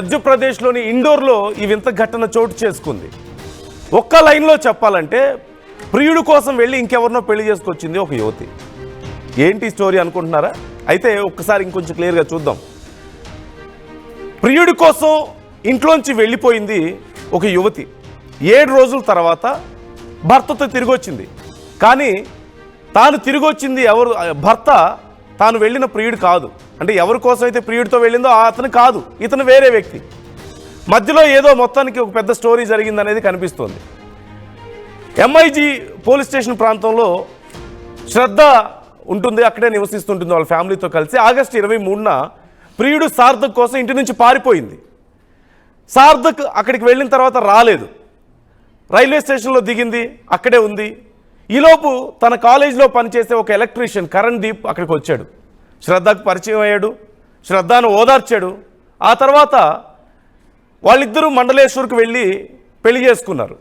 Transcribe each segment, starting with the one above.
మధ్యప్రదేశ్లోని ఇండోర్లో ఈ వింత ఘటన చోటు చేసుకుంది. ఒక్క లైన్లో చెప్పాలంటే ప్రియుడి కోసం వెళ్ళి ఇంకెవరినో పెళ్లి చేసుకొచ్చింది ఒక యువతి. ఏంటి స్టోరీ అనుకుంటున్నారా? అయితే ఒక్కసారి ఇంకొంచెం క్లియర్గా చూద్దాం. ప్రియుడి కోసం ఇంట్లోంచి వెళ్ళిపోయింది ఒక యువతి. 7 రోజుల తర్వాత భర్తతో తిరిగి వచ్చింది. కానీ తాను తిరిగి వచ్చింది భర్త తాను వెళ్ళిన ప్రియుడు కాదు. అంటే ఎవరి కోసం అయితే ప్రియుడితో వెళ్ళిందో అతను కాదు, ఇతను వేరే వ్యక్తి. మధ్యలో ఏదో మొత్తానికి ఒక పెద్ద స్టోరీ జరిగిందనేది కనిపిస్తోంది. ఎంఐజీ పోలీస్ స్టేషన్ ప్రాంతంలో శ్రద్ధ ఉంటుంది, అక్కడే నివసిస్తుంటుంది వాళ్ళ ఫ్యామిలీతో కలిసి. ఆగస్టు 23న ప్రియుడు సార్థక్ కోసం ఇంటి నుంచి పారిపోయింది. సార్థక్ అక్కడికి వెళ్ళిన తర్వాత రాలేదు. రైల్వే స్టేషన్లో దిగింది, అక్కడే ఉంది. ఈలోపు తన కాలేజీలో పనిచేసే ఒక ఎలక్ట్రీషియన్ కరణ్ దీప్ అక్కడికి వచ్చాడు. శ్రద్ధకు పరిచయం అయ్యాడు, శ్రద్ధను ఓదార్చాడు. ఆ తర్వాత వాళ్ళిద్దరూ మండలేశ్వర్కి వెళ్ళి పెళ్లి చేసుకున్నారు.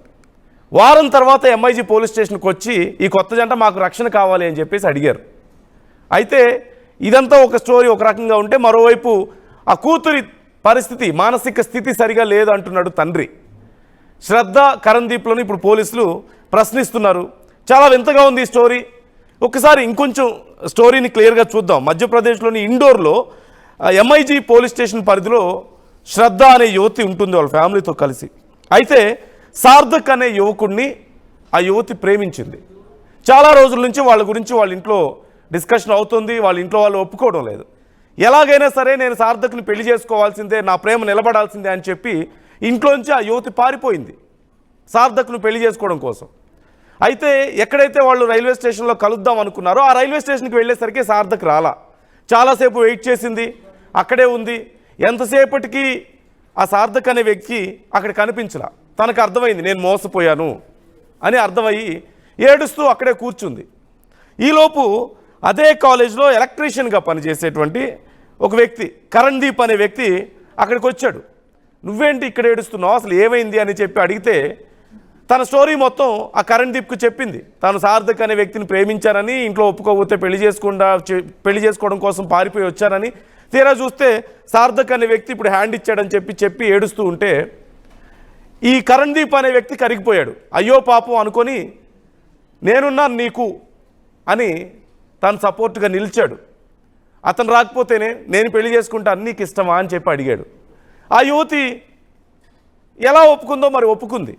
వారం తర్వాత ఎంఐజీ పోలీస్ స్టేషన్కి వచ్చి ఈ కొత్త జంట మాకు రక్షణ కావాలి అని చెప్పేసి అడిగారు. అయితే ఇదంతా ఒక స్టోరీ ఒక రకంగా ఉంటే, మరోవైపు ఆ కూతురి పరిస్థితి, మానసిక స్థితి సరిగా లేదు అంటున్నాడు తండ్రి. శ్రద్ధ కరణ్ దీప్లను ఇప్పుడు పోలీసులు ప్రశ్నిస్తున్నారు. చాలా వింతగా ఉంది ఈ స్టోరీ. ఒకసారి ఇంకొంచెం స్టోరీని క్లియర్గా చూద్దాం. మధ్యప్రదేశ్లోని ఇండోర్లో ఎంఐజీ పోలీస్ స్టేషన్ పరిధిలో శ్రద్ధ అనే యువతి ఉంటుంది వాళ్ళ ఫ్యామిలీతో కలిసి. అయితే సార్థక్ అనే యువకుడిని ఆ యువతి ప్రేమించింది. చాలా రోజుల నుంచి వాళ్ళ గురించి వాళ్ళ ఇంట్లో డిస్కషన్ అవుతుంది. వాళ్ళ ఇంట్లో వాళ్ళు ఒప్పుకోవడం లేదు. ఎలాగైనా సరే నేను సార్థక్ని పెళ్లి చేసుకోవాల్సిందే, నా ప్రేమ నిలబడాల్సిందే అని చెప్పి ఇంట్లోంచి ఆ యువతి పారిపోయింది సార్థక్ను పెళ్లి చేసుకోవడం కోసం. అయితే ఎక్కడైతే వాళ్ళు రైల్వే స్టేషన్లో కలుద్దాం అనుకున్నారో ఆ రైల్వే స్టేషన్కి వెళ్ళేసరికి సార్థక్ రాలా. చాలాసేపు వెయిట్ చేసింది, అక్కడే ఉంది. ఎంతసేపటికి ఆ సార్థక్ అనే వ్యక్తి అక్కడ కనిపించలా. తనకు అర్థమైంది నేను మోసపోయాను అని అర్థమయ్యి ఏడుస్తూ అక్కడే కూర్చుంది. ఈలోపు అదే కాలేజ్లో ఎలక్ట్రీషియన్గా పనిచేసేటువంటి ఒక వ్యక్తి కరణ్ దీప్ అనే వ్యక్తి అక్కడికి వచ్చాడు. నువ్వేంటి ఇక్కడ ఏడుస్తున్నావు, అసలు ఏమైంది అని చెప్పి అడిగితే తన స్టోరీ మొత్తం ఆ కరణ్ దీప్కు చెప్పింది. తాను సార్థక్ అనే వ్యక్తిని ప్రేమించానని, ఇంట్లో ఒప్పుకోకపోతే పెళ్లి చేసుకోవడం కోసం పారిపోయి వచ్చానని, తీరా చూస్తే సార్థక్ అనే వ్యక్తి ఇప్పుడు హ్యాండ్ ఇచ్చాడని చెప్పి ఏడుస్తూ ఉంటే ఈ కరణ్ దీప్ అనే వ్యక్తి కరిగిపోయాడు. అయ్యో పాపం అనుకొని నేనున్నాను నీకు అని తను సపోర్ట్గా నిలిచాడు. అతను రాకపోతేనే నేను పెళ్లి చేసుకుంటాను, నీకు ఇష్టమా అని చెప్పి అడిగాడు. ఆ యువతి ఎలా ఒప్పుకుందో మరి ఒప్పుకుంది.